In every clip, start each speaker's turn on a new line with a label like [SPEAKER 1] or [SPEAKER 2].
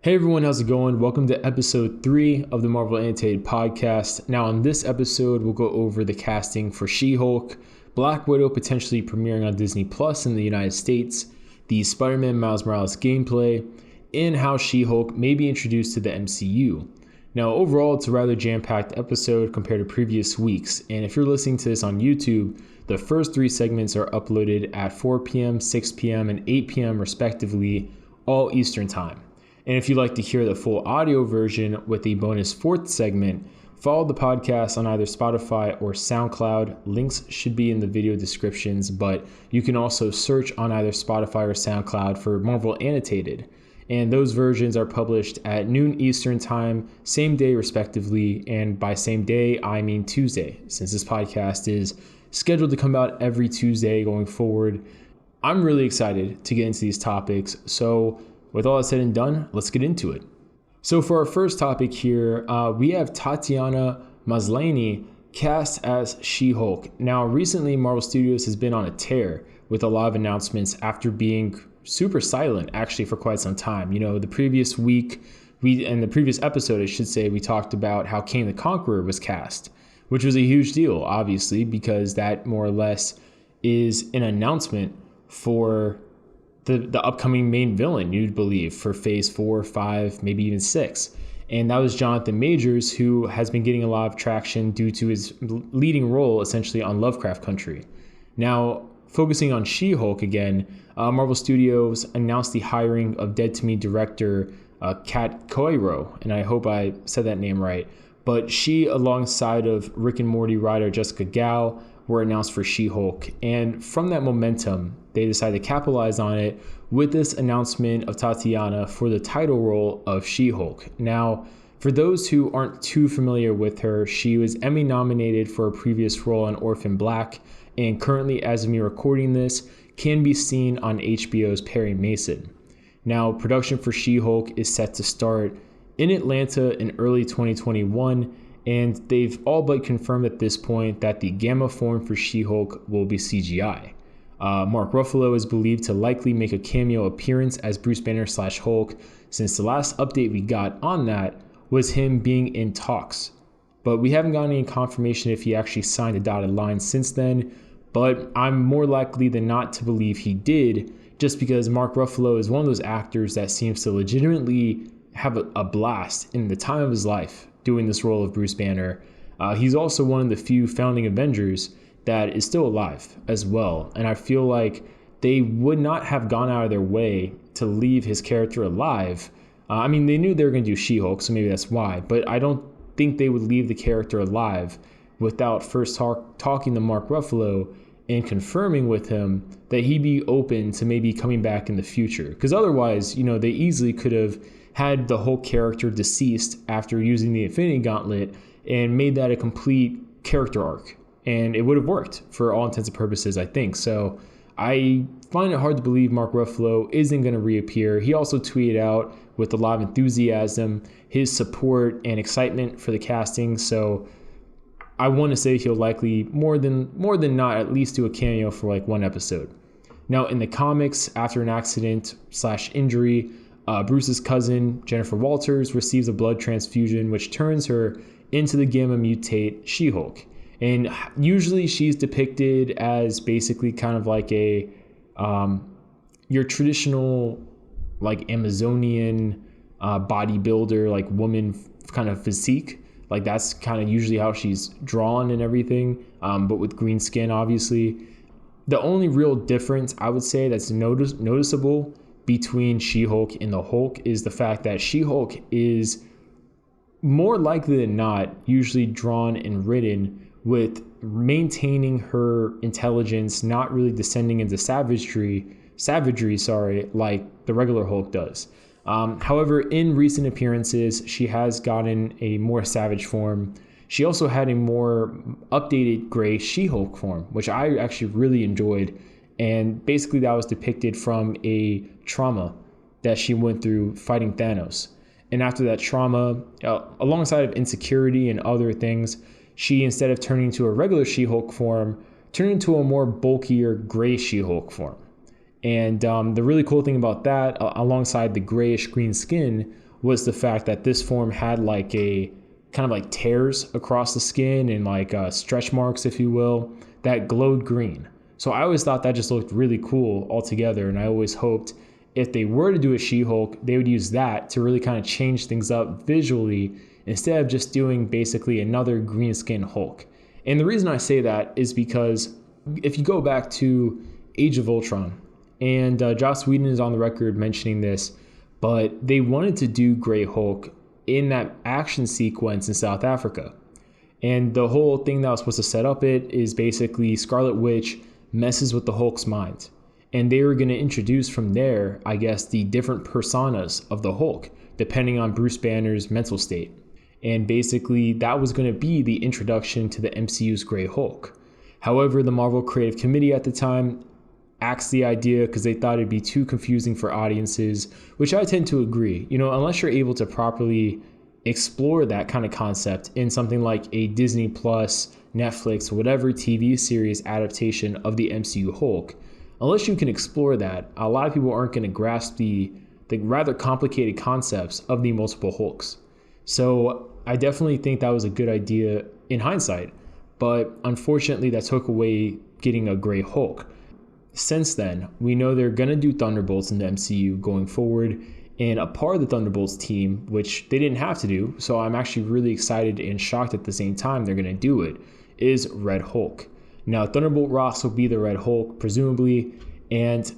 [SPEAKER 1] Hey everyone, how's it going? Welcome to episode 3 of the Marvel Annotated podcast. Now, on this episode, we'll go over the casting for She-Hulk, Black Widow potentially premiering on Disney Plus in the United States, the SpiderMan Miles Morales gameplay, and how She-Hulk may be introduced to the MCU. Now, overall, it's a rather jam-packed episode compared to previous weeks, and if you're listening to this on YouTube, the first 3 segments are uploaded at 4 p.m., 6 p.m., and 8 p.m. respectively, all Eastern Time. And if you'd like to hear the full audio version with a bonus 4th segment, follow the podcast on either Spotify or SoundCloud. Links should be in the video descriptions, but you can also search on either Spotify or SoundCloud for Marvel Annotated. And those versions are published at noon Eastern Time, same day respectively. And by same day, I mean Tuesday, since this podcast is scheduled to come out every Tuesday going forward. I'm really excited to get into these topics. So with all that said and done, let's get into it. So for our first topic here, we have Tatiana Maslany cast as She-Hulk. Now, recently, Marvel Studios has been on a tear with a lot of announcements after being super silent, actually, for quite some time. You know, the previous week, in the previous episode, I should say, we talked about how Kang the Conqueror was cast, which was a huge deal, obviously, because that more or less is an announcement for the upcoming main villain, you'd believe, for phase 4, 5, maybe even 6. And that was Jonathan Majors, who has been getting a lot of traction due to his leading role essentially on Lovecraft Country. Now, focusing on She-Hulk again, Marvel Studios announced the hiring of Dead to Me director Kat Coiro, and I hope I said that name right. But she, alongside of Rick and Morty writer Jessica Gao, were announced for She-Hulk. And from that momentum, they decided to capitalize on it with this announcement of Tatiana for the title role of She-Hulk. Now, for those who aren't too familiar with her, she was Emmy nominated for a previous role on Orphan Black, and currently, as of me recording this, can be seen on HBO's Perry Mason. Now, production for She-Hulk is set to start in Atlanta in early 2021, and they've all but confirmed at this point that the gamma form for She-Hulk will be CGI. Mark Ruffalo is believed to likely make a cameo appearance as Bruce Banner / Hulk, since the last update we got on that was him being in talks. But we haven't gotten any confirmation if he actually signed a dotted line since then, but I'm more likely than not to believe he did, just because Mark Ruffalo is one of those actors that seems to legitimately have a blast in the time of his life doing this role of Bruce Banner. He's also one of the few founding Avengers that is still alive as well. And I feel like they would not have gone out of their way to leave his character alive. I mean, they knew they were going to do She-Hulk, so maybe that's why. But I don't think they would leave the character alive without first talking to Mark Ruffalo and confirming with him that he'd be open to maybe coming back in the future. Because otherwise, you know, they easily could have had the whole character deceased after using the Infinity Gauntlet and made that a complete character arc. And it would have worked for all intents and purposes, I think. So I find it hard to believe Mark Ruffalo isn't going to reappear. He also tweeted out with a lot of enthusiasm his support and excitement for the casting. So I want to say he'll likely more than not at least do a cameo for like one episode. Now, in the comics, after an accident / injury, Bruce's cousin, Jennifer Walters, receives a blood transfusion, which turns her into the gamma mutate She-Hulk. And usually she's depicted as basically kind of like a your traditional like Amazonian bodybuilder, like woman kind of physique. Like that's kind of usually how she's drawn and everything, but with green skin, obviously. The only real difference I would say that's noticeable between She-Hulk and the Hulk is the fact that She-Hulk is more likely than not usually drawn and written with maintaining her intelligence, not really descending into savagery, like the regular Hulk does. However, in recent appearances, she has gotten a more savage form. She also had a more updated gray She-Hulk form, which I actually really enjoyed. And basically that was depicted from a trauma that she went through fighting Thanos. And after that trauma, alongside of insecurity and other things, she, instead of turning to a regular She-Hulk form, turned into a more bulkier gray She-Hulk form. And the really cool thing about that, alongside the grayish green skin, was the fact that this form had like a kind of like tears across the skin and like stretch marks, if you will, that glowed green. So I always thought that just looked really cool altogether. And I always hoped if they were to do a She-Hulk, they would use that to really kind of change things up visually instead of just doing basically another green skin Hulk. And the reason I say that is because if you go back to Age of Ultron, and Joss Whedon is on the record mentioning this, but they wanted to do Grey Hulk in that action sequence in South Africa. And the whole thing that was supposed to set up it is basically Scarlet Witch messes with the Hulk's mind. And they were going to introduce from there, I guess, the different personas of the Hulk, depending on Bruce Banner's mental state. And basically, that was going to be the introduction to the MCU's Grey Hulk. However, the Marvel Creative Committee at the time axed the idea because they thought it'd be too confusing for audiences, which I tend to agree. You know, unless you're able to properly explore that kind of concept in something like a Disney Plus, Netflix, whatever TV series adaptation of the MCU Hulk, unless you can explore that, a lot of people aren't going to grasp the rather complicated concepts of the multiple Hulks. So I definitely think that was a good idea in hindsight, but unfortunately that took away getting a Grey Hulk. Since then, we know they're going to do Thunderbolts in the MCU going forward, and a part of the Thunderbolts team, which they didn't have to do, so I'm actually really excited and shocked at the same time they're going to do it, is Red Hulk. Now, Thunderbolt Ross will be the Red Hulk, presumably, and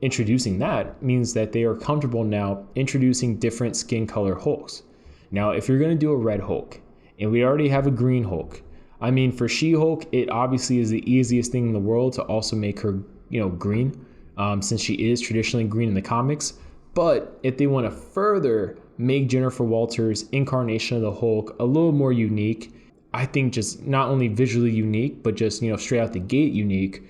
[SPEAKER 1] introducing that means that they are comfortable now introducing different skin color Hulks. Now, if you're going to do a Red Hulk, and we already have a Green Hulk, I mean, for She-Hulk, it obviously is the easiest thing in the world to also make her, green, since she is traditionally green in the comics. But if they want to further make Jennifer Walters' incarnation of the Hulk a little more unique, I think just not only visually unique, but just, straight out the gate unique,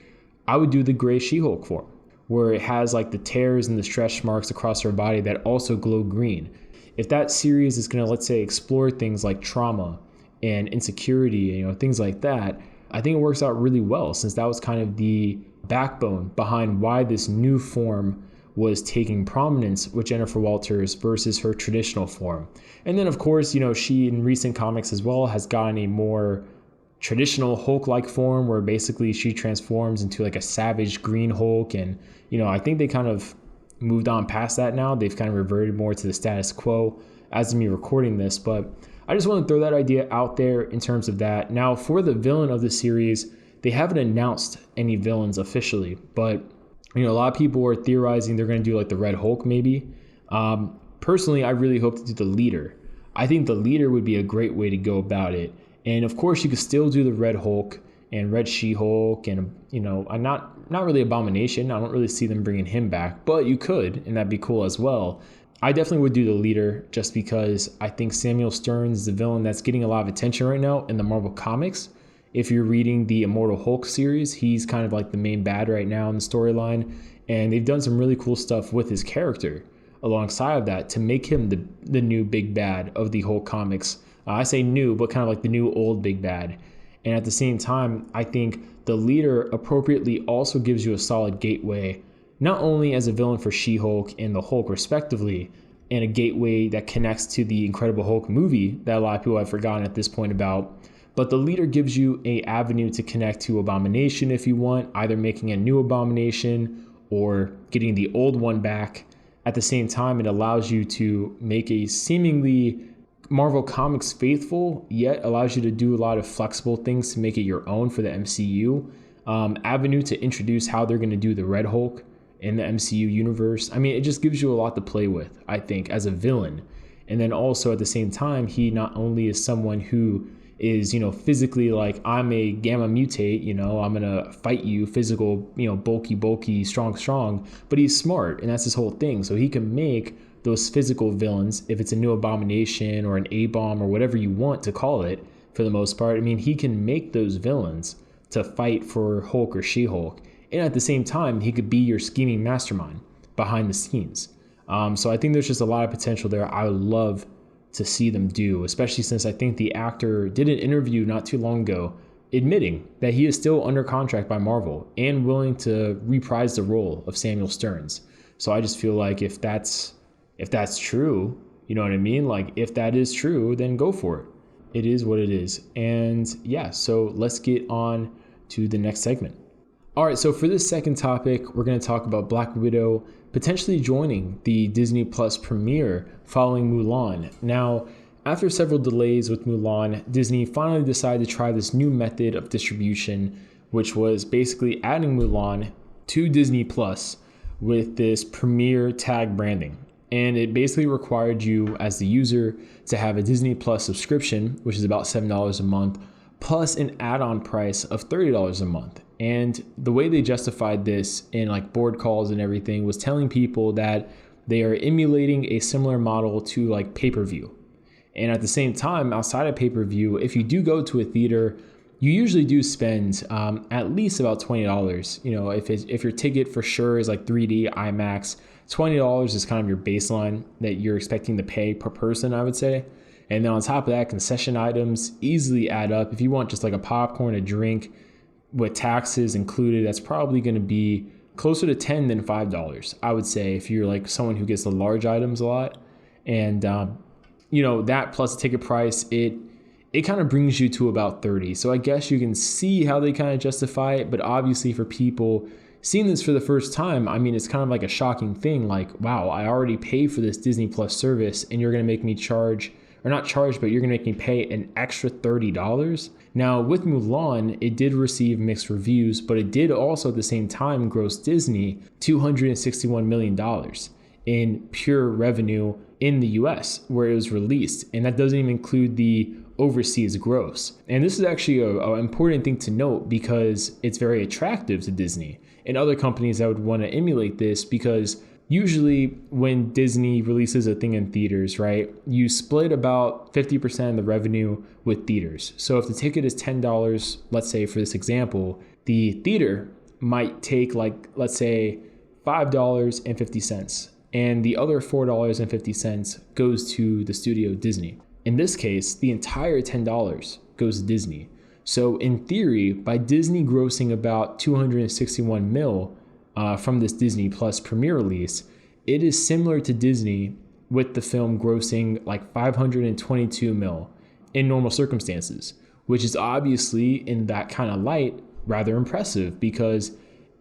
[SPEAKER 1] I would do the gray She-Hulk form, where it has like the tears and the stretch marks across her body that also glow green. If that series is going to, let's say, explore things like trauma and insecurity, things like that, I think it works out really well, since that was kind of the backbone behind why this new form was taking prominence with Jennifer Walters versus her traditional form. And then, of course, she in recent comics as well has gotten a more traditional Hulk-like form where basically she transforms into like a savage green Hulk. And, I think they kind of moved on past that now. They've kind of reverted more to the status quo as of me recording this. But I just want to throw that idea out there in terms of that. Now, for the villain of the series, they haven't announced any villains officially, but a lot of people are theorizing they're going to do like the Red Hulk maybe. Personally, I really hope to do the leader. I think the leader would be a great way to go about it. And of course, you could still do the Red Hulk and Red She-Hulk and, not really Abomination. I don't really see them bringing him back, but you could, and that'd be cool as well. I definitely would do the leader just because I think Samuel Stearns is the villain that's getting a lot of attention right now in the Marvel Comics. If you're reading the Immortal Hulk series, he's kind of like the main bad right now in the storyline. And they've done some really cool stuff with his character alongside of that to make him the new big bad of the Hulk comics. I say new, but kind of like the new old big bad. And at the same time, I think the leader appropriately also gives you a solid gateway, not only as a villain for She-Hulk and the Hulk respectively, and a gateway that connects to the Incredible Hulk movie that a lot of people have forgotten at this point about, but the leader gives you an avenue to connect to Abomination if you want, either making a new Abomination or getting the old one back. At the same time, it allows you to make a seemingly Marvel Comics faithful, yet allows you to do a lot of flexible things to make it your own for the MCU. Avenue to introduce how they're going to do the Red Hulk in the MCU universe. I mean, it just gives you a lot to play with, I think, as a villain. And then also at the same time, he not only is someone who is, physically like, I'm a gamma mutate, I'm going to fight you, physical, bulky, strong, but he's smart, and that's his whole thing. So he can make those physical villains, if it's a new Abomination or an A-bomb or whatever you want to call it, for the most part. I mean, he can make those villains to fight for Hulk or She-Hulk. And at the same time, he could be your scheming mastermind behind the scenes. So I think there's just a lot of potential there. I would love to see them do, especially since I think the actor did an interview not too long ago admitting that he is still under contract by Marvel and willing to reprise the role of Samuel Stearns. So I just feel like if that's true, You know what I mean? Like, if that is true, then go for it. It is what it is. And yeah, so let's get on to the next segment. All right, so for this second topic, we're going to talk about Black Widow potentially joining the Disney Plus premiere following Mulan. Now, after several delays with Mulan, Disney finally decided to try this new method of distribution, which was basically adding Mulan to Disney Plus with this premiere tag branding. And it basically required you as the user to have a Disney Plus subscription, which is about $7 a month, plus an add-on price of $30 a month. And the way they justified this in like board calls and everything was telling people that they are emulating a similar model to like pay-per-view. And at the same time, outside of pay-per-view, if you do go to a theater, you usually do spend at least about $20. You know, if your ticket for sure is like 3D, IMAX, $20 is kind of your baseline that you're expecting to pay per person, I would say. And then on top of that, concession items easily add up. If you want just like a popcorn, a drink with taxes included, that's probably going to be closer to $10 than $5, I would say, if you're like someone who gets the large items a lot. And, you know, that plus the ticket price, it kind of brings you to about 30. So I guess you can see how they kind of justify it. But obviously for people seeing this for the first time, I mean, it's kind of like a shocking thing. Like, wow, I already pay for this Disney Plus service and you're going to make me charge, or not charge, but you're going to make me pay an extra $30. Now with Mulan, it did receive mixed reviews, but it did also at the same time gross Disney $261 million in pure revenue in the US where it was released. And that doesn't even include the overseas gross. And this is actually an important thing to note because it's very attractive to Disney and other companies that would want to emulate this, because usually when Disney releases a thing in theaters, right, you split about 50% of the revenue with theaters. So if the ticket is $10, let's say for this example, the theater might take like, let's say $5.50, and the other $4.50 goes to the studio Disney. In this case, the entire $10 goes to Disney. So in theory, by Disney grossing about 261 mil from this Disney Plus premiere release, it is similar to Disney with the film grossing like 522 mil in normal circumstances, which is obviously in that kind of light rather impressive, because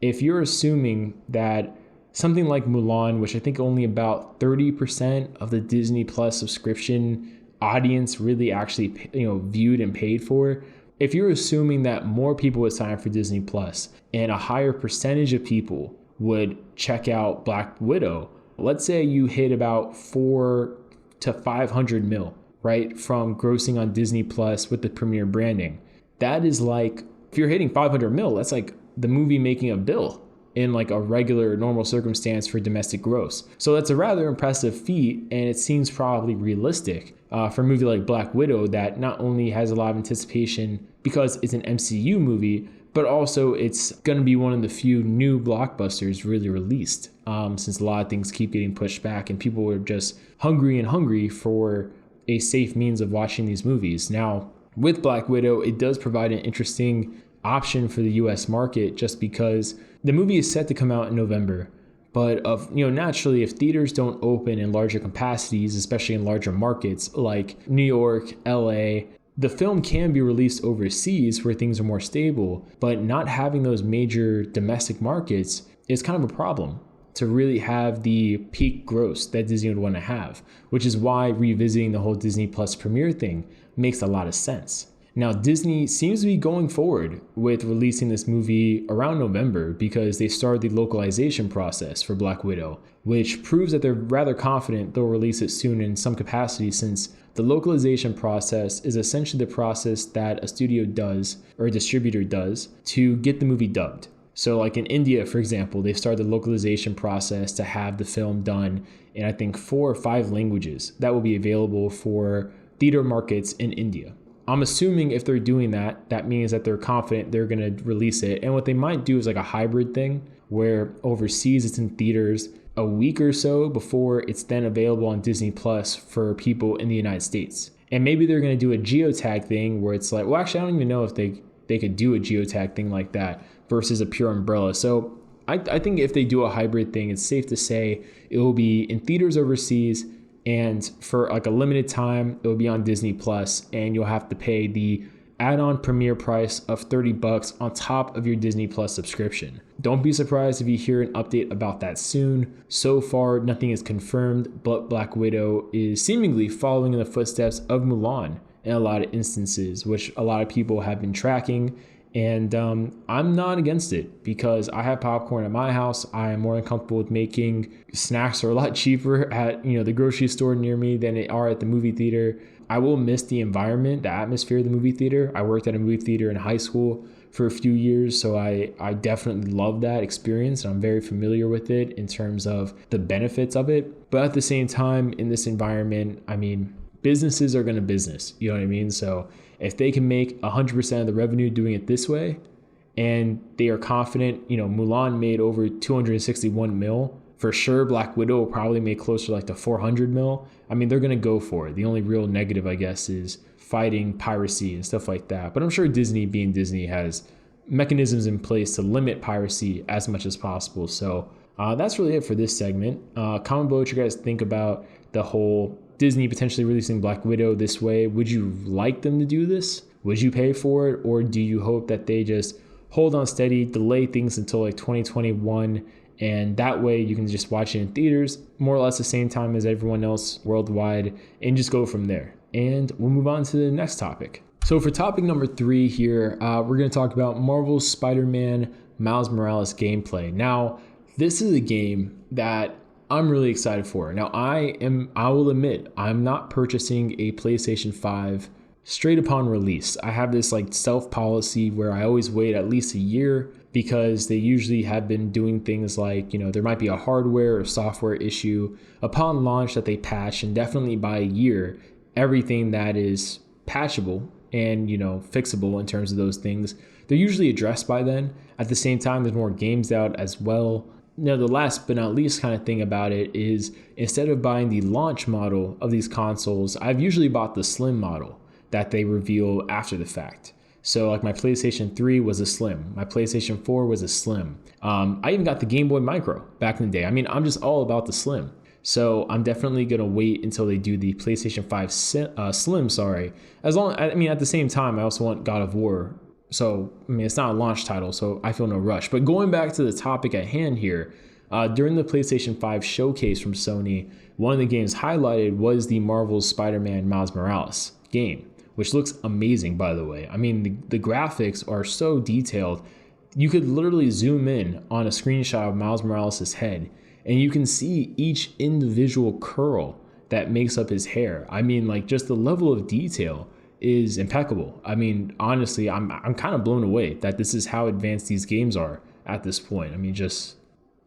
[SPEAKER 1] if you're assuming that something like Mulan, which I think only about 30% of the Disney Plus subscription audience really actually, you know, viewed and paid for, if you're assuming that more people would sign up for Disney Plus and a higher percentage of people would check out Black Widow, let's say you hit about 400 to 500 mil, right, from grossing on Disney Plus with the premiere branding. That is like, if you're hitting 500 mil, that's like the movie making a bill in like a regular normal circumstance for domestic gross. So that's a rather impressive feat, and it seems probably realistic for a movie like Black Widow that not only has a lot of anticipation because it's an MCU movie, but also it's going to be one of the few new blockbusters really released, since a lot of things keep getting pushed back and people are just hungry for a safe means of watching these movies. Now, with Black Widow, it does provide an interesting option for the US market, just because the movie is set to come out in November. But naturally, if theaters don't open in larger capacities, especially in larger markets like New York, LA, the film can be released overseas where things are more stable, but not having those major domestic markets is kind of a problem to really have the peak gross that Disney would want to have, which is why revisiting the whole Disney Plus premiere thing makes a lot of sense. Now, Disney seems to be going forward with releasing this movie around November because they started the localization process for Black Widow, which proves that they're rather confident they'll release it soon in some capacity, since the localization process is essentially the process that a studio does or a distributor does to get the movie dubbed. So like in India, for example, they started the localization process to have the film done in, I think, 4 or 5 languages that will be available for theater markets in India. I'm assuming if they're doing that, that means that they're confident they're going to release it. And what they might do is like a hybrid thing where overseas it's in theaters a week or so before it's then available on Disney Plus for people in the United States. And maybe they're going to do a geotag thing where it's like, well, actually, I don't even know if they could do a geotag thing like that versus a pure umbrella. So I think if they do a hybrid thing, it's safe to say it will be in theaters overseas And for like a limited time, it will be on Disney Plus, and you'll have to pay the add-on premiere price of $30 on top of your Disney Plus subscription. Don't be surprised if you hear an update about that soon. So far, nothing is confirmed, but Black Widow is seemingly following in the footsteps of Mulan in a lot of instances, which a lot of people have been tracking. And I'm not against it because I have popcorn at my house. I am more than comfortable with making snacks are a lot cheaper at the grocery store near me than they are at the movie theater. I will miss the environment, the atmosphere of the movie theater. I worked at a movie theater in high school for a few years, so I definitely love that experience, and I'm very familiar with it in terms of the benefits of it. But at the same time, in this environment, I mean, businesses are going to business, you know what I mean? So if they can make 100% of the revenue doing it this way, and they are confident, Mulan made over 261 mil. For sure, Black Widow will probably make closer to like the 400 mil. I mean, they're going to go for it. The only real negative, I guess, is fighting piracy and stuff like that. But I'm sure Disney, being Disney, has mechanisms in place to limit piracy as much as possible. So that's really it for this segment. Comment below what you guys think about the whole Disney potentially releasing Black Widow this way. Would you like them to do this? Would you pay for it? Or do you hope that they just hold on steady, delay things until like 2021, and that way you can just watch it in theaters more or less the same time as everyone else worldwide and just go from there? And we'll move on to the next topic. So for topic number 3 here, we're going to talk about Marvel's Spider-Man Miles Morales gameplay. Now, this is a game that I'm really excited for. Now, I will admit, I'm not purchasing a PlayStation 5 straight upon release. I have this like stealth policy where I always wait at least a year, because they usually have been doing things like, there might be a hardware or software issue upon launch that they patch, and definitely by a year, everything that is patchable and, fixable in terms of those things, they're usually addressed by then. At the same time, there's more games out as well. Now, the last but not least kind of thing about it is, instead of buying the launch model of these consoles, I've usually bought the slim model that they reveal after the fact. So like my PlayStation 3 was a slim. My PlayStation 4 was a slim. I even got the Game Boy Micro back in the day. I mean, I'm just all about the slim. So I'm definitely going to wait until they do the PlayStation 5 Slim, at the same time, I also want God of War. So, it's not a launch title, so I feel no rush. But going back to the topic at hand here, during the PlayStation 5 showcase from Sony, one of the games highlighted was the Marvel's Spider-Man Miles Morales game, which looks amazing, by the way. I mean, the graphics are so detailed. You could literally zoom in on a screenshot of Miles Morales' head, and you can see each individual curl that makes up his hair. I mean, like, just the level of detail is impeccable. I mean, honestly, I'm kind of blown away that this is how advanced these games are at this point. I mean, just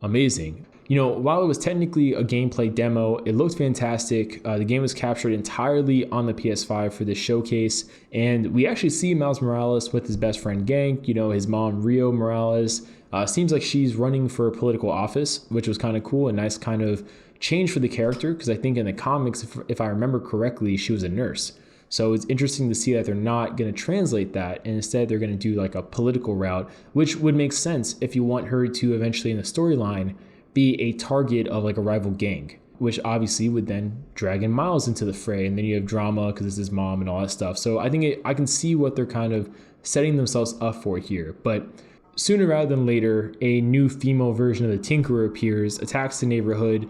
[SPEAKER 1] amazing. While it was technically a gameplay demo, it looked fantastic. The game was captured entirely on the PS5 for this showcase, and we actually see Miles Morales with his best friend Gank, his mom Rio Morales. Seems like she's running for political office, which was kind of cool, a nice kind of change for the character, because I think in the comics, if I remember correctly, she was a nurse. So it's interesting to see that they're not going to translate that, and instead they're going to do like a political route, which would make sense if you want her to eventually in the storyline be a target of like a rival gang, which obviously would then drag in Miles into the fray, and then you have drama because it's his mom and all that stuff. So I think I can see what they're kind of setting themselves up for here. But sooner rather than later, a new female version of the Tinkerer appears, attacks the neighborhood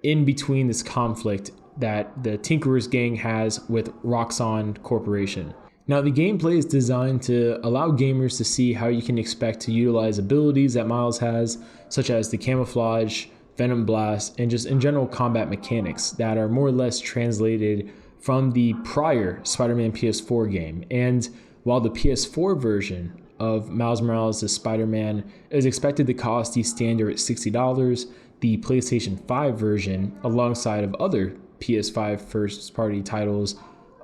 [SPEAKER 1] in between this conflict that the Tinkerer's gang has with Roxxon Corporation. Now, the gameplay is designed to allow gamers to see how you can expect to utilize abilities that Miles has, such as the camouflage, Venom Blast, and just in general combat mechanics that are more or less translated from the prior Spider-Man PS4 game. And while the PS4 version of Miles Morales' Spider-Man is expected to cost the standard $60, the PlayStation 5 version, alongside of other PS5 first-party titles,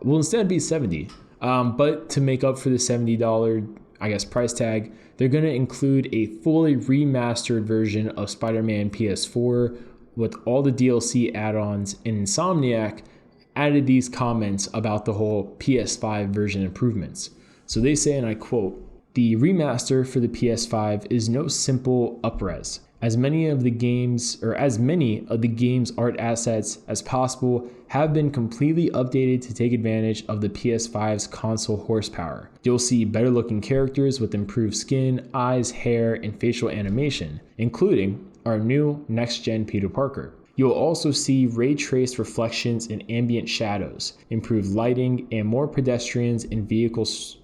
[SPEAKER 1] will instead be $70. But to make up for the $70, price tag, they're going to include a fully remastered version of Spider-Man PS4 with all the DLC add-ons, and Insomniac added these comments about the whole PS5 version improvements. So they say, and I quote, "The remaster for the PS5 is no simple upres, as many of the game's art assets as possible have been completely updated to take advantage of the PS5's console horsepower. You'll see better looking characters with improved skin, eyes, hair, and facial animation, including our new next-gen Peter Parker. You'll also see ray-traced reflections in ambient shadows, improved lighting, and more pedestrians and vehicles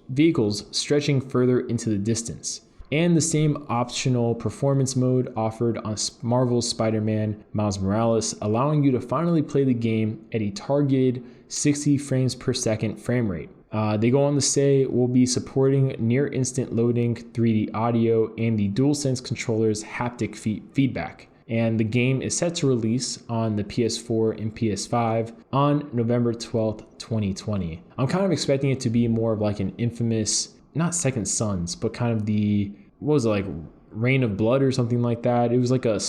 [SPEAKER 1] stretching further into the distance. And the same optional performance mode offered on Marvel's Spider-Man Miles Morales, allowing you to finally play the game at a targeted 60 frames per second frame rate. They go on to say we'll be supporting near instant loading, 3D audio, and the DualSense controller's haptic feedback. And the game is set to release on the PS4 and PS5 on November 12th, 2020. I'm kind of expecting it to be more of like an infamous, not Second Sons, but kind of the, what was it, like Reign of Blood or something like that. It was like a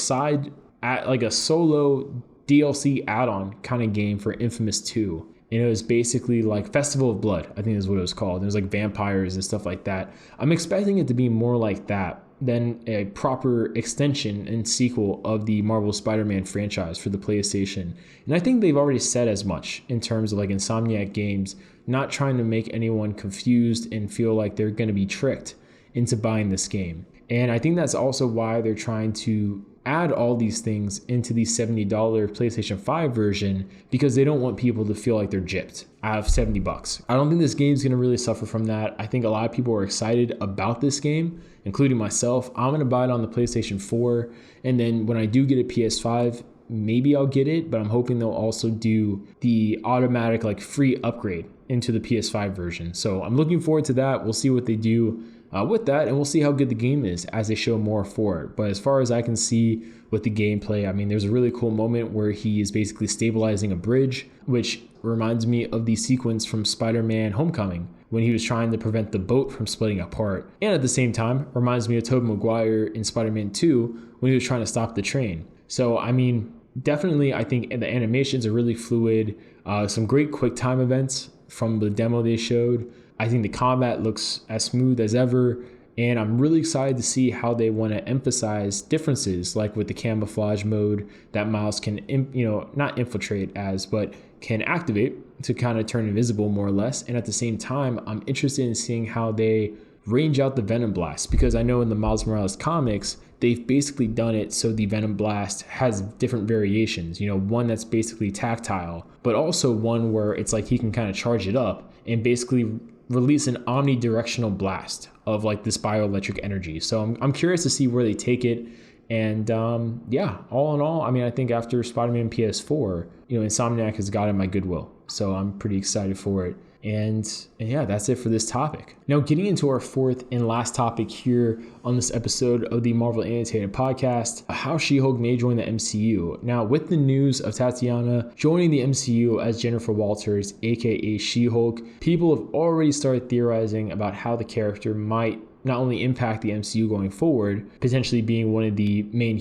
[SPEAKER 1] like a solo DLC add-on kind of game for Infamous 2. And it was basically like Festival of Blood, I think is what it was called. It was like vampires and stuff like that. I'm expecting it to be more like that than a proper extension and sequel of the Marvel Spider-Man franchise for the PlayStation. And I think they've already said as much in terms of like Insomniac Games not trying to make anyone confused and feel like they're going to be tricked into buying this game. And I think that's also why they're trying to add all these things into the $70 PlayStation 5 version, because they don't want people to feel like they're gypped out of $70. I don't think this game's going to really suffer from that. I think a lot of people are excited about this game, including myself. I'm going to buy it on the PlayStation 4, and then when I do get a PS5, maybe I'll get it, but I'm hoping they'll also do the automatic like free upgrade into the PS5 version. So I'm looking forward to that. We'll see what they do with that, and we'll see how good the game is as they show more for it. But as far as I can see with the gameplay, I mean, there's a really cool moment where he is basically stabilizing a bridge, which reminds me of the sequence from Spider-Man Homecoming when he was trying to prevent the boat from splitting apart. And at the same time, reminds me of Tobey Maguire in Spider-Man 2 when he was trying to stop the train. So, I mean, definitely, I think the animations are really fluid. Some great quick time events from the demo they showed. I think the combat looks as smooth as ever, and I'm really excited to see how they want to emphasize differences, like with the camouflage mode that Miles can, not infiltrate as, but can activate to kind of turn invisible more or less. And at the same time, I'm interested in seeing how they range out the Venom Blast, because I know in the Miles Morales comics, they've basically done it so the Venom Blast has different variations, one that's basically tactile, but also one where it's like he can kind of charge it up and basically release an omnidirectional blast of like this bioelectric energy. So I'm curious to see where they take it. And all in all, I mean, I think after Spider-Man PS4, Insomniac has gotten my goodwill. So I'm pretty excited for it. And yeah, that's it for this topic. Now, getting into our fourth and last topic here on this episode of the Marvel Annotated podcast, how She-Hulk may join the MCU. Now, with the news of Tatiana joining the MCU as Jennifer Walters, aka She-Hulk, people have already started theorizing about how the character might not only impact the MCU going forward, potentially being one of the main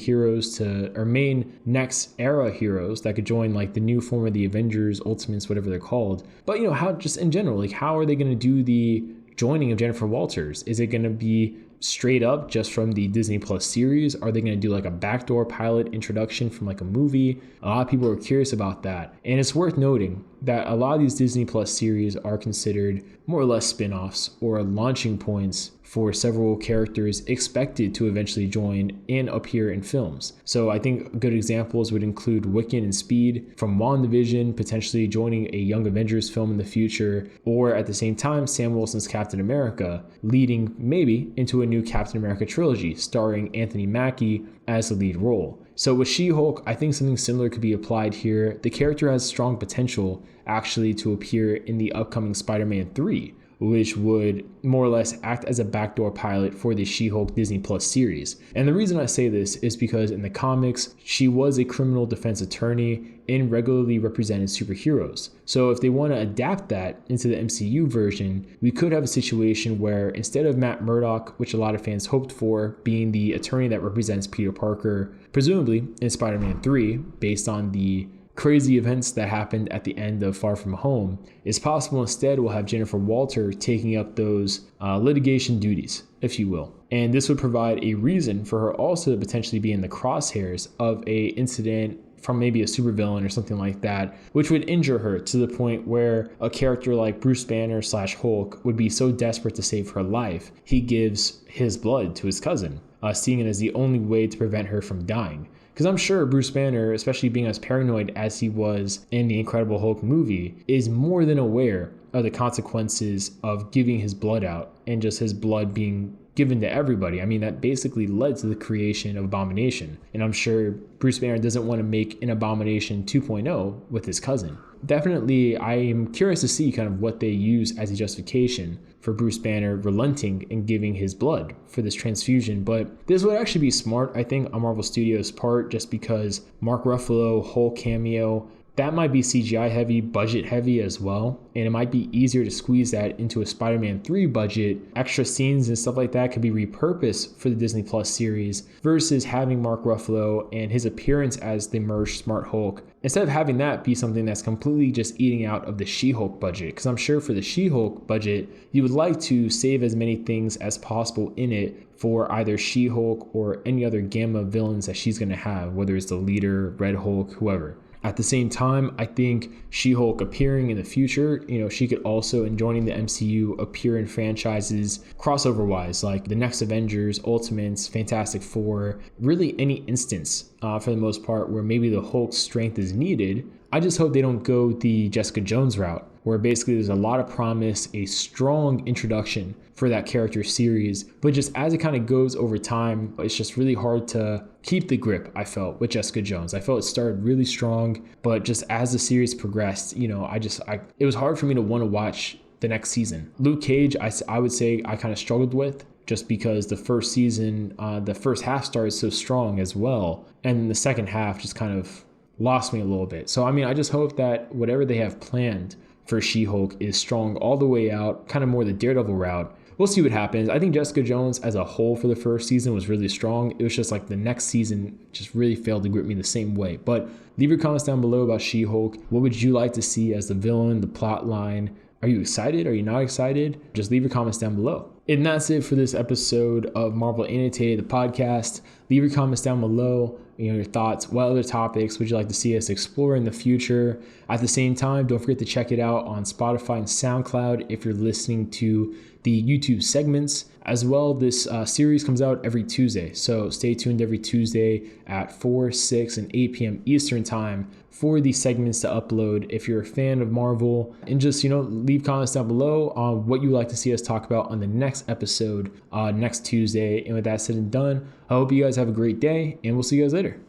[SPEAKER 1] next era heroes that could join like the new form of the Avengers, Ultimates, whatever they're called. But how just in general, like how are they going to do the joining of Jennifer Walters? Is it going to be straight up just from the Disney Plus series? Are they going to do like a backdoor pilot introduction from like a movie? A lot of people are curious about that. And it's worth noting that a lot of these Disney Plus series are considered more or less spin-offs or launching points for several characters expected to eventually join and appear in films. So I think good examples would include Wiccan and Speed from WandaVision potentially joining a Young Avengers film in the future, or at the same time, Sam Wilson's Captain America leading maybe into a new Captain America trilogy starring Anthony Mackie as the lead role. So with She-Hulk, I think something similar could be applied here. The character has strong potential actually to appear in the upcoming Spider-Man 3, which would more or less act as a backdoor pilot for the She-Hulk Disney Plus series. And the reason I say this is because in the comics, she was a criminal defense attorney and regularly represented superheroes. So if they want to adapt that into the MCU version, we could have a situation where instead of Matt Murdock, which a lot of fans hoped for, being the attorney that represents Peter Parker, presumably in Spider-Man 3, based on the crazy events that happened at the end of Far From Home, it's possible instead we'll have Jennifer Walter taking up those litigation duties, if you will. And this would provide a reason for her also to potentially be in the crosshairs of a incident from maybe a supervillain or something like that, which would injure her to the point where a character like Bruce Banner / Hulk would be so desperate to save her life, he gives his blood to his cousin, seeing it as the only way to prevent her from dying. Because I'm sure Bruce Banner, especially being as paranoid as he was in the Incredible Hulk movie, is more than aware of the consequences of giving his blood out and just his blood being given to everybody. I mean, that basically led to the creation of Abomination. And I'm sure Bruce Banner doesn't want to make an Abomination 2.0 with his cousin. Definitely, I am curious to see kind of what they use as a justification for Bruce Banner relenting and giving his blood for this transfusion. But this would actually be smart, I think, on Marvel Studios' part, just because Mark Ruffalo, Hulk cameo, that might be CGI heavy, budget heavy as well. And it might be easier to squeeze that into a Spider-Man 3 budget. Extra scenes and stuff like that could be repurposed for the Disney Plus series versus having Mark Ruffalo and his appearance as the merged Smart Hulk. Instead of having that be something that's completely just eating out of the She-Hulk budget. Because I'm sure for the She-Hulk budget, you would like to save as many things as possible in it for either She-Hulk or any other gamma of villains that she's going to have, whether it's the leader, Red Hulk, whoever. At the same time, I think She-Hulk appearing in the future, she could also, in joining the MCU, appear in franchises crossover-wise, like the next Avengers, Ultimates, Fantastic Four, really any instance, for the most part, where maybe the Hulk's strength is needed. I just hope they don't go the Jessica Jones route, where basically there's a lot of promise, a strong introduction for that character series, but just as it kind of goes over time, it's just really hard to keep the grip, I felt, with Jessica Jones. I felt it started really strong, but just as the series progressed, it was hard for me to want to watch the next season. Luke Cage, I would say I kind of struggled with, just because the first season, the first half started so strong as well, and then the second half just kind of lost me a little bit. So, I just hope that whatever they have planned for She-Hulk is strong all the way out, kind of more the Daredevil route. We'll see what happens. I think Jessica Jones as a whole for the first season was really strong. It was just like the next season just really failed to grip me the same way. But leave your comments down below about She-Hulk. What would you like to see as the villain, the plot line? Are you excited? Are you not excited? Just leave your comments down below. And that's it for this episode of Marvel Annotated, the podcast. Leave your comments down below, your thoughts. What other topics would you like to see us explore in the future? At the same time, don't forget to check it out on Spotify and SoundCloud if you're listening to the YouTube segments. As well, this series comes out every Tuesday, so stay tuned every Tuesday at 4, 6, and 8 p.m. Eastern Time for these segments to upload. If you're a fan of Marvel, and just leave comments down below on what you would like to see us talk about on the next episode next Tuesday. And with that said and done, I hope you guys have a great day, and we'll see you guys later.